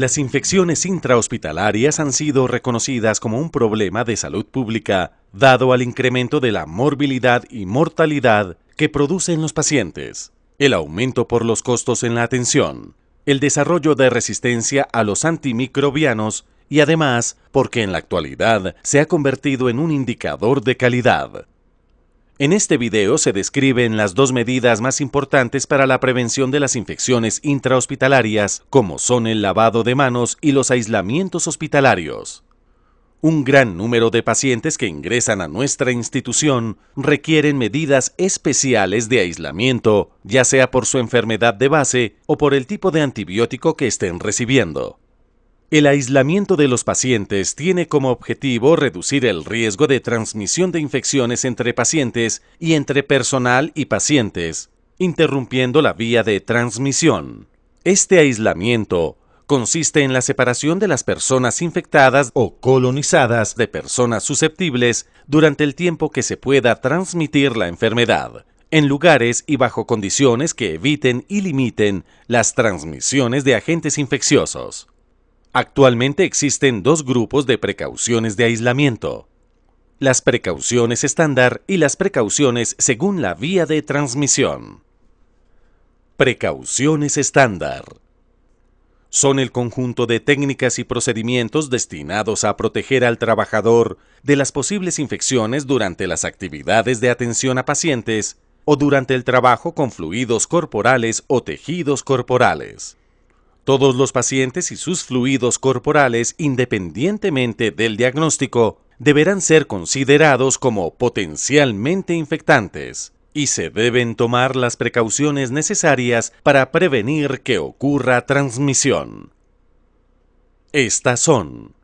Las infecciones intrahospitalarias han sido reconocidas como un problema de salud pública, dado al incremento de la morbilidad y mortalidad que producen los pacientes, el aumento por los costos en la atención, el desarrollo de resistencia a los antimicrobianos y además porque en la actualidad se ha convertido en un indicador de calidad. En este video se describen las dos medidas más importantes para la prevención de las infecciones intrahospitalarias, como son el lavado de manos y los aislamientos hospitalarios. Un gran número de pacientes que ingresan a nuestra institución requieren medidas especiales de aislamiento, ya sea por su enfermedad de base o por el tipo de antibiótico que estén recibiendo. El aislamiento de los pacientes tiene como objetivo reducir el riesgo de transmisión de infecciones entre pacientes y entre personal y pacientes, interrumpiendo la vía de transmisión. Este aislamiento consiste en la separación de las personas infectadas o colonizadas de personas susceptibles durante el tiempo que se pueda transmitir la enfermedad, en lugares y bajo condiciones que eviten y limiten las transmisiones de agentes infecciosos. Actualmente existen dos grupos de precauciones de aislamiento: las precauciones estándar y las precauciones según la vía de transmisión. Precauciones estándar son el conjunto de técnicas y procedimientos destinados a proteger al trabajador de las posibles infecciones durante las actividades de atención a pacientes o durante el trabajo con fluidos corporales o tejidos corporales. Todos los pacientes y sus fluidos corporales, independientemente del diagnóstico, deberán ser considerados como potencialmente infectantes y se deben tomar las precauciones necesarias para prevenir que ocurra transmisión. Estas son: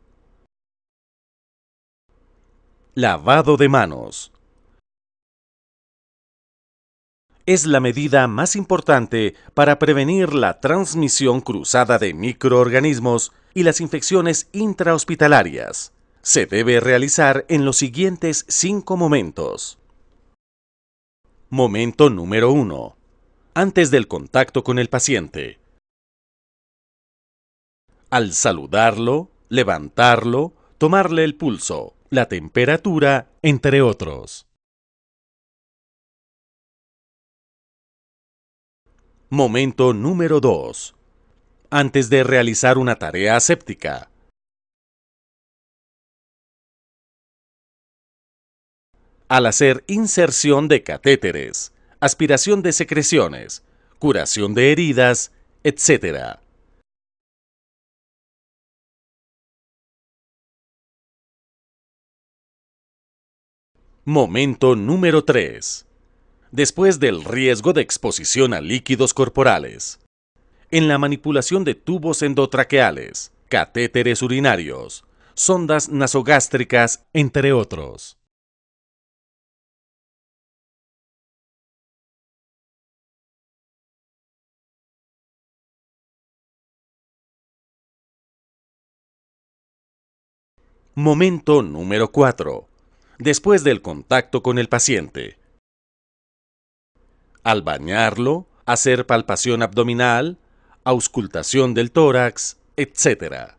lavado de manos. Es la medida más importante para prevenir la transmisión cruzada de microorganismos y las infecciones intrahospitalarias. Se debe realizar en los siguientes 5 momentos. Momento número 1. Antes del contacto con el paciente. Al saludarlo, levantarlo, tomarle el pulso, la temperatura, entre otros. Momento número 2. Antes de realizar una tarea aséptica. Al hacer inserción de catéteres, aspiración de secreciones, curación de heridas, etc. Momento número 3. Después del riesgo de exposición a líquidos corporales. En la manipulación de tubos endotraqueales, catéteres urinarios, sondas nasogástricas, entre otros. Momento número 4. Después del contacto con el paciente. Al bañarlo, hacer palpación abdominal, auscultación del tórax, etc.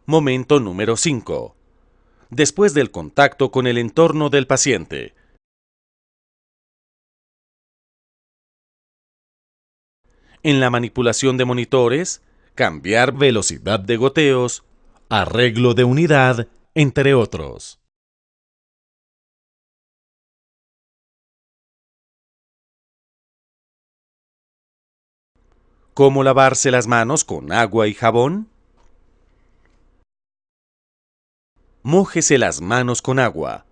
Momento número 5. Después del contacto con el entorno del paciente. En la manipulación de monitores, cambiar velocidad de goteos, arreglo de unidad, entre otros. ¿Cómo lavarse las manos con agua y jabón? Mójese las manos con agua.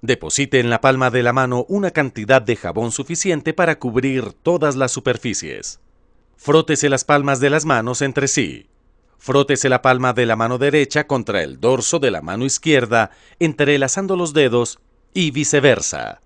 Deposite en la palma de la mano una cantidad de jabón suficiente para cubrir todas las superficies. Frótese las palmas de las manos entre sí. Frótese la palma de la mano derecha contra el dorso de la mano izquierda, entrelazando los dedos y viceversa.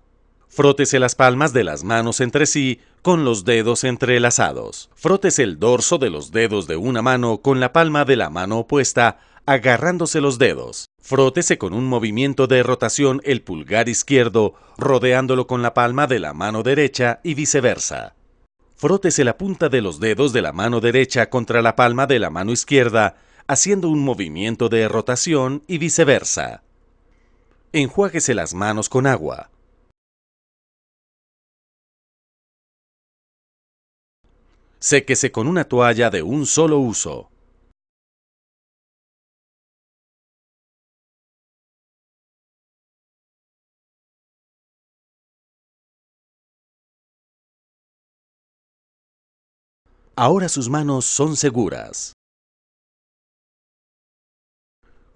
Frótese las palmas de las manos entre sí con los dedos entrelazados. Frótese el dorso de los dedos de una mano con la palma de la mano opuesta, agarrándose los dedos. Frótese con un movimiento de rotación el pulgar izquierdo, rodeándolo con la palma de la mano derecha y viceversa. Frótese la punta de los dedos de la mano derecha contra la palma de la mano izquierda, haciendo un movimiento de rotación y viceversa. Enjuáguese las manos con agua. Séquese con una toalla de un solo uso. Ahora sus manos son seguras.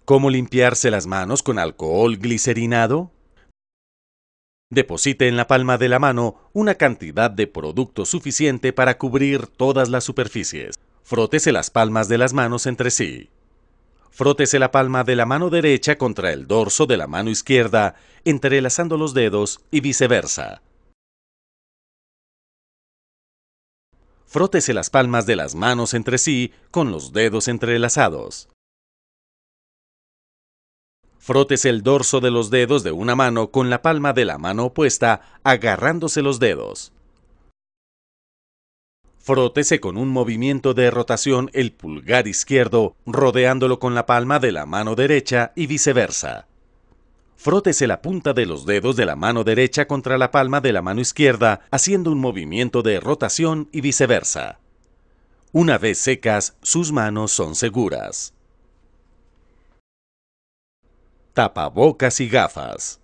¿Cómo limpiarse las manos con alcohol glicerinado? Deposite en la palma de la mano una cantidad de producto suficiente para cubrir todas las superficies. Frótese las palmas de las manos entre sí. Frótese la palma de la mano derecha contra el dorso de la mano izquierda, entrelazando los dedos y viceversa. Frótese las palmas de las manos entre sí con los dedos entrelazados. Frótese el dorso de los dedos de una mano con la palma de la mano opuesta, agarrándose los dedos. Frótese con un movimiento de rotación el pulgar izquierdo, rodeándolo con la palma de la mano derecha y viceversa. Frótese la punta de los dedos de la mano derecha contra la palma de la mano izquierda, haciendo un movimiento de rotación y viceversa. Una vez secas, sus manos son seguras. Tapabocas y gafas.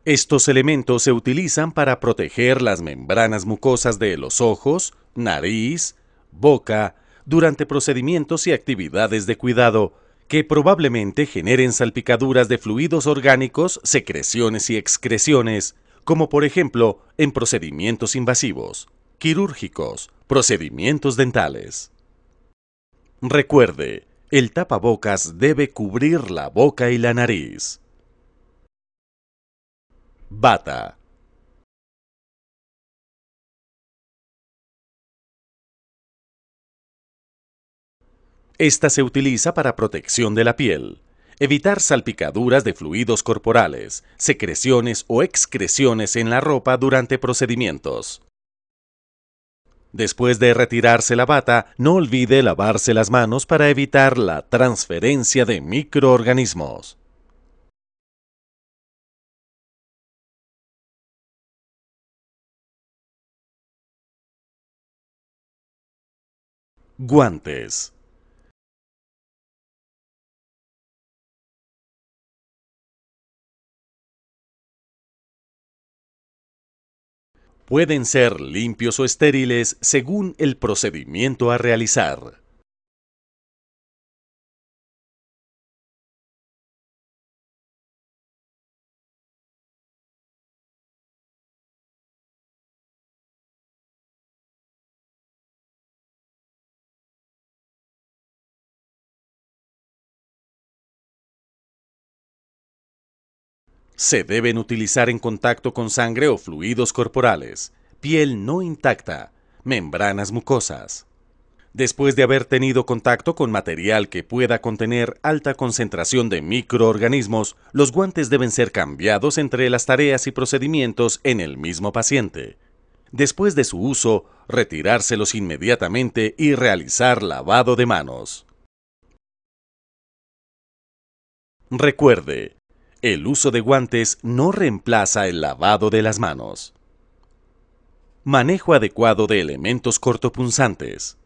Estos elementos se utilizan para proteger las membranas mucosas de los ojos, nariz, boca, durante procedimientos y actividades de cuidado que probablemente generen salpicaduras de fluidos orgánicos, secreciones y excreciones, como por ejemplo en procedimientos invasivos, quirúrgicos, procedimientos dentales. Recuerde, el tapabocas debe cubrir la boca y la nariz. Bata. Esta se utiliza para protección de la piel, evitar salpicaduras de fluidos corporales, secreciones o excreciones en la ropa durante procedimientos. Después de retirarse la bata, no olvide lavarse las manos para evitar la transferencia de microorganismos. Guantes. Pueden ser limpios o estériles según el procedimiento a realizar. Se deben utilizar en contacto con sangre o fluidos corporales, piel no intacta, membranas mucosas. Después de haber tenido contacto con material que pueda contener alta concentración de microorganismos, los guantes deben ser cambiados entre las tareas y procedimientos en el mismo paciente. Después de su uso, retirárselos inmediatamente y realizar lavado de manos. Recuerde, el uso de guantes no reemplaza el lavado de las manos. Manejo adecuado de elementos cortopunzantes.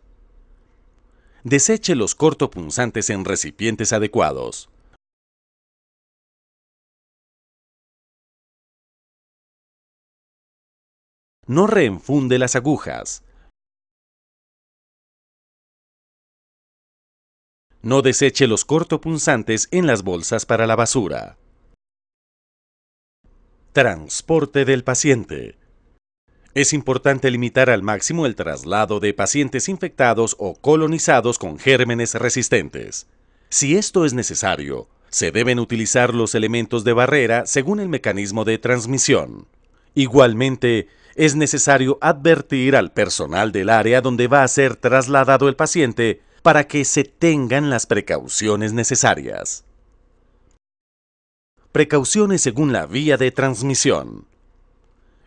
Deseche los cortopunzantes en recipientes adecuados. No reenfunde las agujas. No deseche los cortopunzantes en las bolsas para la basura. Transporte del paciente. Es importante limitar al máximo el traslado de pacientes infectados o colonizados con gérmenes resistentes. Si esto es necesario, Se deben utilizar los elementos de barrera según el mecanismo de transmisión. Igualmente, es necesario advertir al personal del área donde va a ser trasladado el paciente para que se tengan las precauciones necesarias. Precauciones según la vía de transmisión.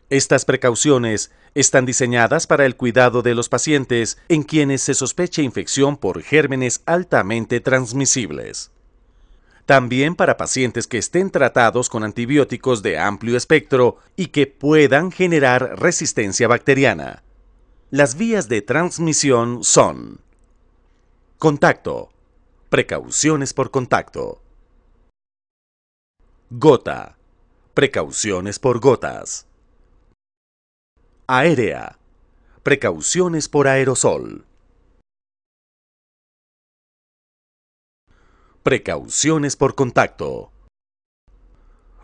Estas precauciones están diseñadas para el cuidado de los pacientes en quienes se sospecha infección por gérmenes altamente transmisibles. También para pacientes que estén tratados con antibióticos de amplio espectro y que puedan generar resistencia bacteriana. Las vías de transmisión son: contacto, precauciones por contacto; gota, precauciones por gotas; aérea, precauciones por aerosol; precauciones por contacto.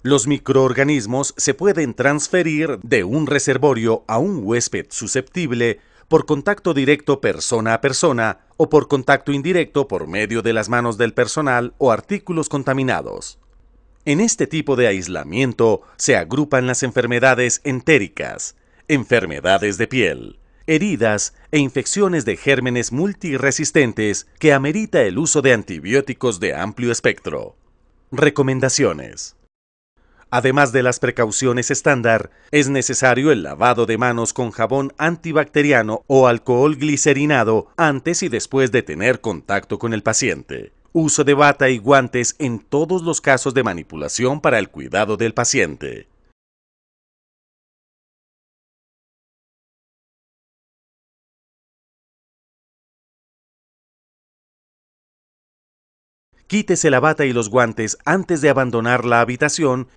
Los microorganismos se pueden transferir de un reservorio a un huésped susceptible por contacto directo persona a persona o por contacto indirecto por medio de las manos del personal o artículos contaminados. En este tipo de aislamiento se agrupan las enfermedades entéricas, enfermedades de piel, heridas e infecciones de gérmenes multiresistentes que amerita el uso de antibióticos de amplio espectro. Recomendaciones. Además de las precauciones estándar, es necesario el lavado de manos con jabón antibacteriano o alcohol glicerinado antes y después de tener contacto con el paciente. Uso de bata y guantes en todos los casos de manipulación para el cuidado del paciente. Quítese la bata y los guantes antes de abandonar la habitación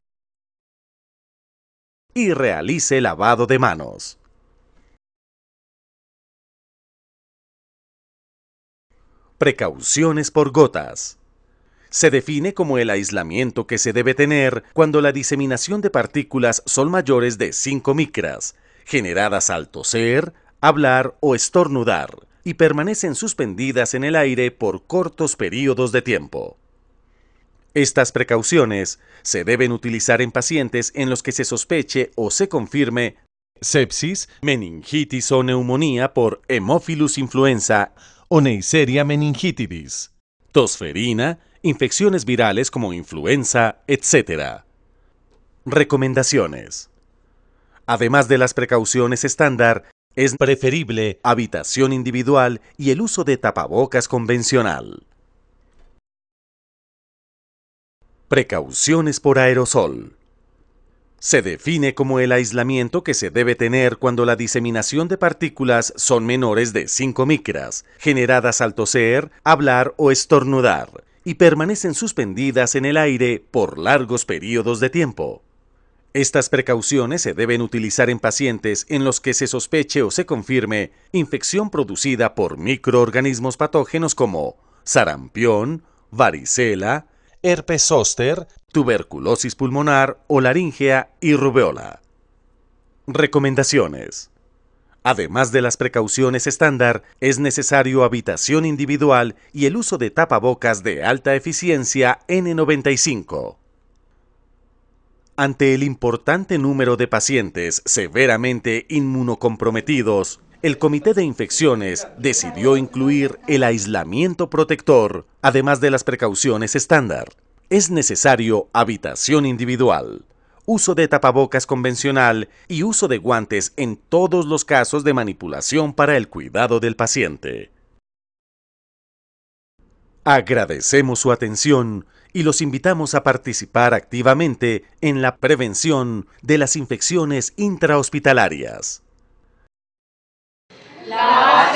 y realice lavado de manos. Precauciones por gotas. Se define como el aislamiento que se debe tener cuando la diseminación de partículas son mayores de 5 micras, generadas al toser, hablar o estornudar, y permanecen suspendidas en el aire por cortos periodos de tiempo. Estas precauciones se deben utilizar en pacientes en los que se sospeche o se confirme sepsis, meningitis o neumonía por Haemophilus influenza o Neisseria meningitidis, tosferina, infecciones virales como influenza, etc. Recomendaciones. Además de las precauciones estándar, es preferible habitación individual y el uso de tapabocas convencional. Precauciones por aerosol. Se define como el aislamiento que se debe tener cuando la diseminación de partículas son menores de 5 micras, generadas al toser, hablar o estornudar, y permanecen suspendidas en el aire por largos periodos de tiempo. Estas precauciones se deben utilizar en pacientes en los que se sospeche o se confirme infección producida por microorganismos patógenos como sarampión, varicela, herpes zóster, tuberculosis pulmonar o laringea y rubeola. Recomendaciones. Además de las precauciones estándar, es necesario habitación individual y el uso de tapabocas de alta eficiencia N95. Ante el importante número de pacientes severamente inmunocomprometidos, el Comité de Infecciones decidió incluir el aislamiento protector, además de las precauciones estándar. Es necesario habitación individual, uso de tapabocas convencional y uso de guantes en todos los casos de manipulación para el cuidado del paciente. Agradecemos su atención y los invitamos a participar activamente en la prevención de las infecciones intrahospitalarias. La